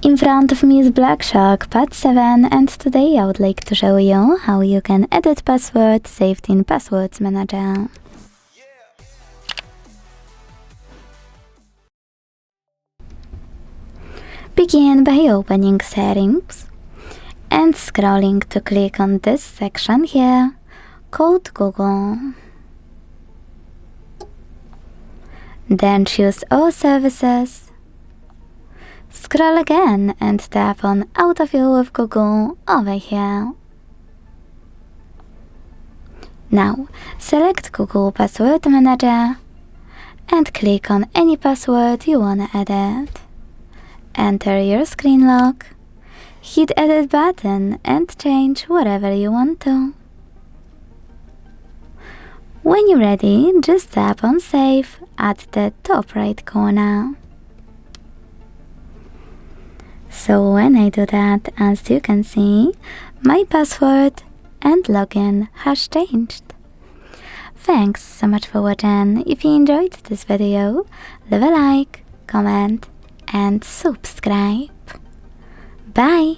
In front of me is Black Shark Pad 7, and today I would like to show you how you can edit passwords saved in Passwords Manager. Begin by opening Settings and scrolling to click on this section here called Google. Then choose All Services. Scroll again and tap on Autofill with Google over here. Now select Google Password Manager and click on any password you wanna edit. Enter your screen lock, hit Edit button and change whatever you want to. When you're ready, just tap on Save at the top right corner. So when I do that, as you can see, my password and login has changed. Thanks so much for watching. If you enjoyed this video, leave a like, comment and subscribe. Bye!